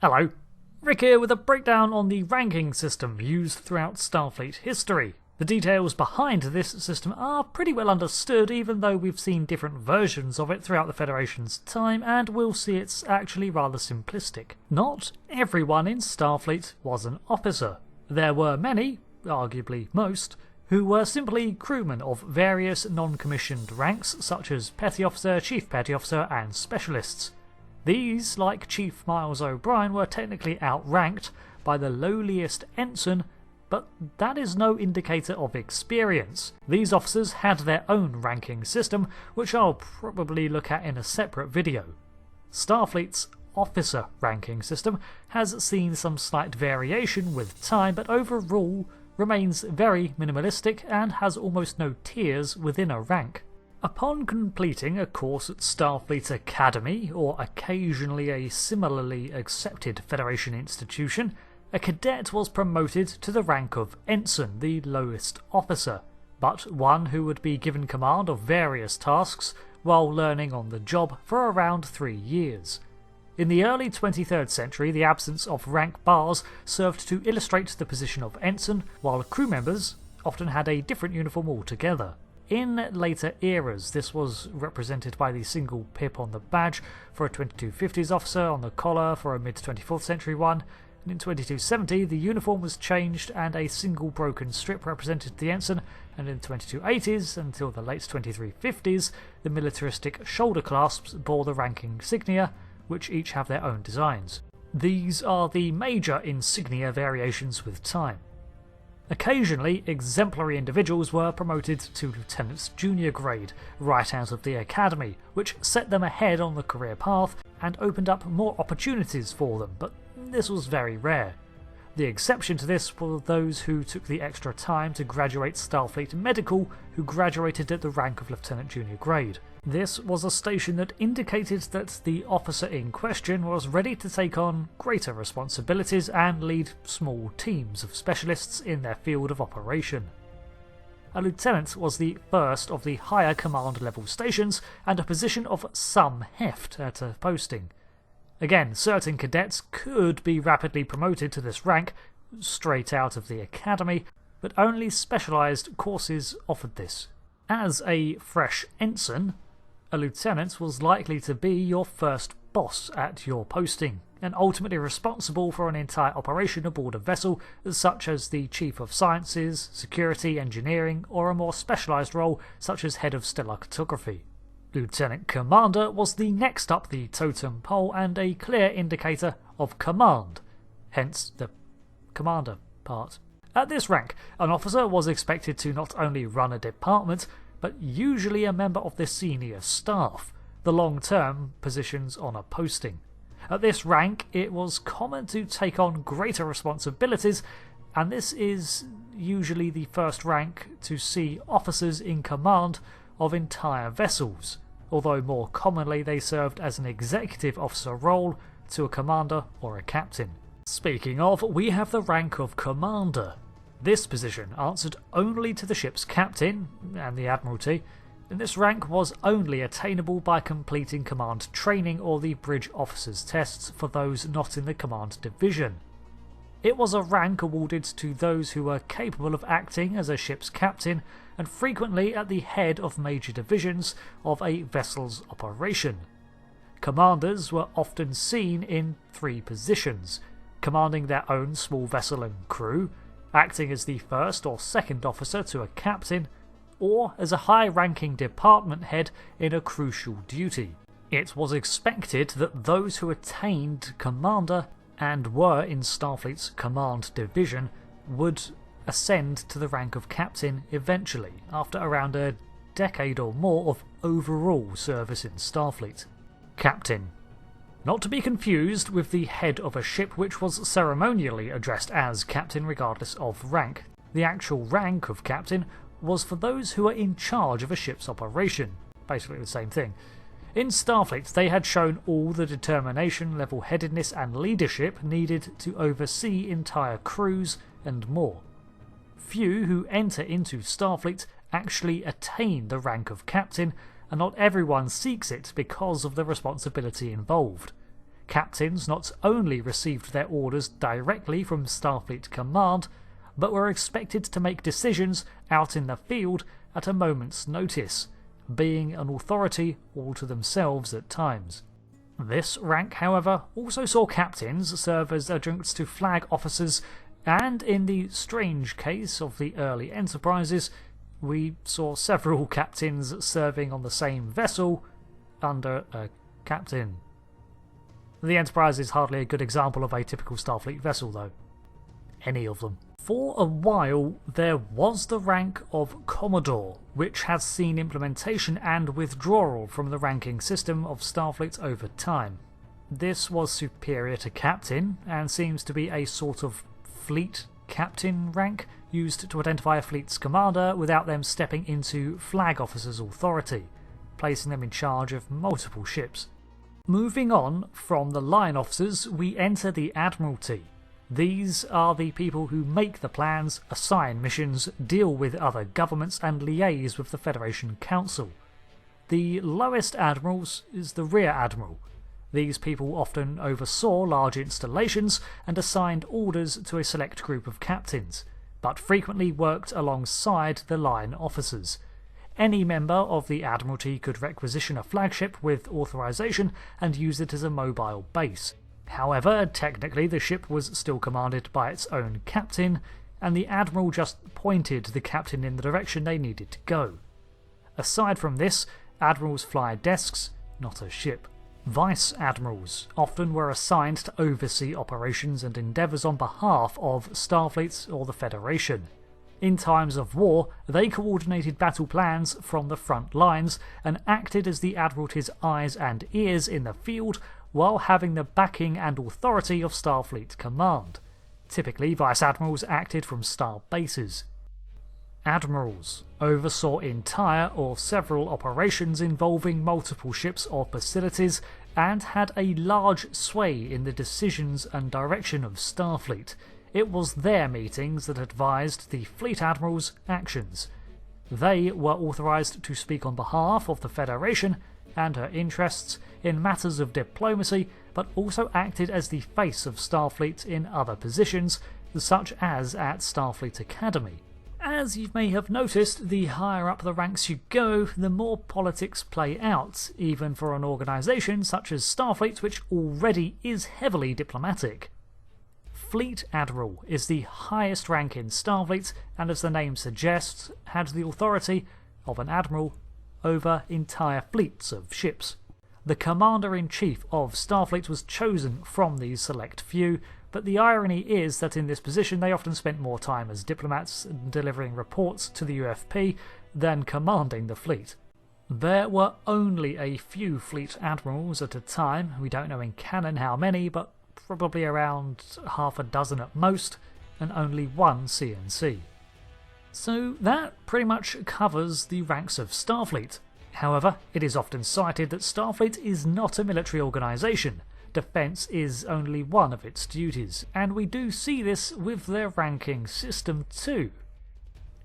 Hello, Rick here with a breakdown on the ranking system used throughout Starfleet history. The details behind this system are pretty well understood, even though we've seen different versions of it throughout the Federation's time, and we'll see it's actually rather simplistic. Not everyone in Starfleet was an officer. There were many, arguably most, who were simply crewmen of various non-commissioned ranks such as Petty Officer, Chief Petty Officer and Specialists. These, like Chief Miles O'Brien, were technically outranked by the lowliest ensign, but that is no indicator of experience. These officers had their own ranking system, which I'll probably look at in a separate video. Starfleet's officer ranking system has seen some slight variation with time, but overall remains very minimalistic and has almost no tiers within a rank. Upon completing a course at Starfleet Academy, or occasionally a similarly accepted Federation institution, a cadet was promoted to the rank of Ensign, the lowest officer, but one who would be given command of various tasks while learning on the job for around 3 years. In the early 23rd century, the absence of rank bars served to illustrate the position of Ensign, while crew members often had a different uniform altogether. In later eras, this was represented by the single pip on the badge for a 2250s officer, on the collar for a mid-24th century one, and in 2270 the uniform was changed and a single broken strip represented the ensign, and in the 2280s until the late 2350s the militaristic shoulder clasps bore the rank insignia, which each have their own designs. These are the major insignia variations with time. Occasionally, exemplary individuals were promoted to Lieutenant's junior grade right out of the Academy, which set them ahead on the career path and opened up more opportunities for them, but this was very rare. The exception to this were those who took the extra time to graduate Starfleet Medical, who graduated at the rank of Lieutenant Junior grade. This was a station that indicated that the officer in question was ready to take on greater responsibilities and lead small teams of specialists in their field of operation. A lieutenant was the first of the higher command level stations and a position of some heft at a posting. Again, certain cadets could be rapidly promoted to this rank straight out of the Academy, but only specialised courses offered this. As a fresh ensign, a lieutenant was likely to be your first boss at your posting, and ultimately responsible for an entire operation aboard a vessel, such as the Chief of Sciences, Security, Engineering, or a more specialised role such as Head of Stellar Cartography. Lieutenant Commander was the next up the totem pole and a clear indicator of command, hence the commander part. At this rank, an officer was expected to not only run a department, but usually a member of the senior staff, the long-term positions on a posting. At this rank, it was common to take on greater responsibilities, and this is usually the first rank to see officers in command of entire vessels, although more commonly they served as an executive officer role to a commander or a captain. Speaking of, we have the rank of commander. This position answered only to the ship's captain and the Admiralty, and this rank was only attainable by completing command training or the bridge officers' tests for those not in the command division. It was a rank awarded to those who were capable of acting as a ship's captain and frequently at the head of major divisions of a vessel's operation. Commanders were often seen in 3 positions: commanding their own small vessel and crew, acting as the first or second officer to a captain, or as a high-ranking department head in a crucial duty. It was expected that those who attained commander and were in Starfleet's command division would ascend to the rank of captain eventually, after around a decade or more of overall service in Starfleet. Captain. Not to be confused with the head of a ship, which was ceremonially addressed as captain regardless of rank. The actual rank of captain was for those who were in charge of a ship's operation, basically the same thing. In Starfleet, they had shown all the determination, level-headedness and leadership needed to oversee entire crews and more. Few who enter into Starfleet actually attain the rank of captain, and not everyone seeks it because of the responsibility involved. Captains not only received their orders directly from Starfleet Command, but were expected to make decisions out in the field at a moment's notice, being an authority all to themselves at times. This rank, however, also saw captains serve as adjuncts to flag officers, and in the strange case of the early Enterprises, we saw several captains serving on the same vessel under a captain. The Enterprise is hardly a good example of a typical Starfleet vessel, though. Any of them. For a while, there was the rank of Commodore, which has seen implementation and withdrawal from the ranking system of Starfleet over time. This was superior to Captain, and seems to be a sort of Fleet Captain rank, used to identify a fleet's commander without them stepping into flag officer's authority, placing them in charge of multiple ships. Moving on from the line officers, we enter the Admiralty. These are the people who make the plans, assign missions, deal with other governments, and liaise with the Federation Council. The lowest admirals is the Rear Admiral. These people often oversaw large installations and assigned orders to a select group of captains, but frequently worked alongside the line officers. Any member of the Admiralty could requisition a flagship with authorization and use it as a mobile base. However, technically the ship was still commanded by its own captain, and the Admiral just pointed the captain in the direction they needed to go. Aside from this, Admirals fly desks, not a ship. Vice Admirals often were assigned to oversee operations and endeavours on behalf of Starfleet or the Federation. In times of war, they coordinated battle plans from the front lines and acted as the Admiralty's eyes and ears in the field while having the backing and authority of Starfleet Command. Typically, Vice Admirals acted from star bases. Admirals oversaw entire or several operations involving multiple ships or facilities and had a large sway in the decisions and direction of Starfleet. It was their meetings that advised the Fleet Admirals' actions. They were authorized to speak on behalf of the Federation and her interests in matters of diplomacy, but also acted as the face of Starfleet in other positions, such as at Starfleet Academy. As you may have noticed, the higher up the ranks you go, the more politics play out, even for an organisation such as Starfleet, which already is heavily diplomatic. Fleet Admiral is the highest rank in Starfleet, and as the name suggests, had the authority of an admiral over entire fleets of ships. The Commander-in-Chief of Starfleet was chosen from these select few, but the irony is that in this position they often spent more time as diplomats delivering reports to the UFP than commanding the fleet. There were only a few Fleet Admirals at a time. We don't know in canon how many, but probably around half a dozen at most, and only one CNC. So that pretty much covers the ranks of Starfleet. However, it is often cited that Starfleet is not a military organisation. Defence is only one of its duties, and we do see this with their ranking system too.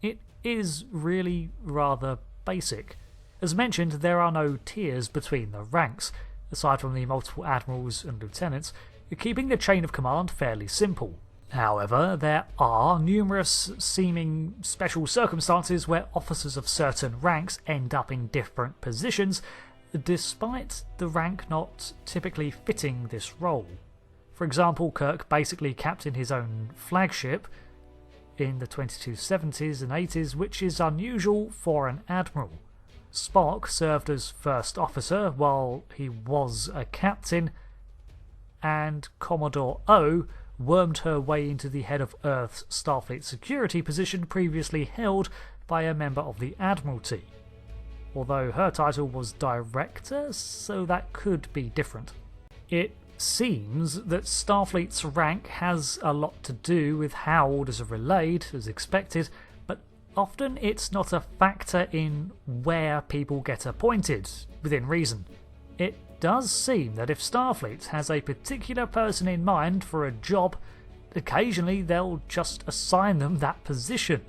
It is really rather basic. As mentioned, there are no tiers between the ranks, aside from the multiple admirals and lieutenants, keeping the chain of command fairly simple. However, there are numerous seeming special circumstances where officers of certain ranks end up in different positions, despite the rank not typically fitting this role. For example, Kirk basically captained his own flagship in the 2270s and 80s, which is unusual for an admiral. Spock served as first officer while he was a captain, and Commodore O wormed her way into the head of Earth's Starfleet security position previously held by a member of the Admiralty, although her title was Director, so that could be different. It seems that Starfleet's rank has a lot to do with how orders are relayed, as expected, but often it's not a factor in where people get appointed, within reason. It does seem that if Starfleet has a particular person in mind for a job, occasionally they'll just assign them that position,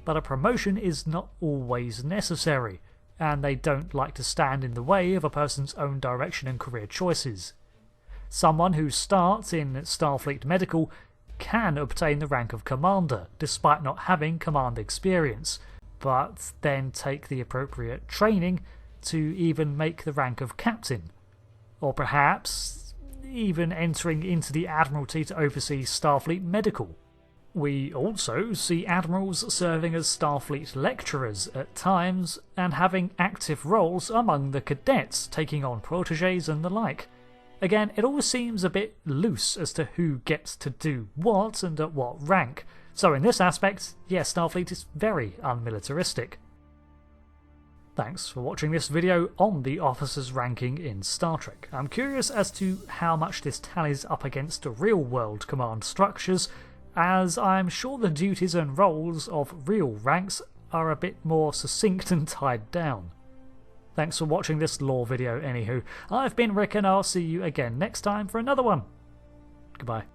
but a promotion is not always necessary, and they don't like to stand in the way of a person's own direction and career choices. Someone who starts in Starfleet Medical can obtain the rank of Commander, despite not having command experience, but then take the appropriate training to even make the rank of Captain. Or perhaps even entering into the Admiralty to oversee Starfleet Medical. We also see admirals serving as Starfleet lecturers at times, and having active roles among the cadets, taking on protégés and the like. Again, it all seems a bit loose as to who gets to do what and at what rank, so in this aspect, yes, Starfleet is very unmilitaristic. Thanks for watching this video on the officers' ranking in Star Trek. I'm curious as to how much this tallies up against real-world command structures, as I'm sure the duties and roles of real ranks are a bit more succinct and tied down. Thanks for watching this lore video anywho. I've been Rick and I'll see you again next time for another one. Goodbye.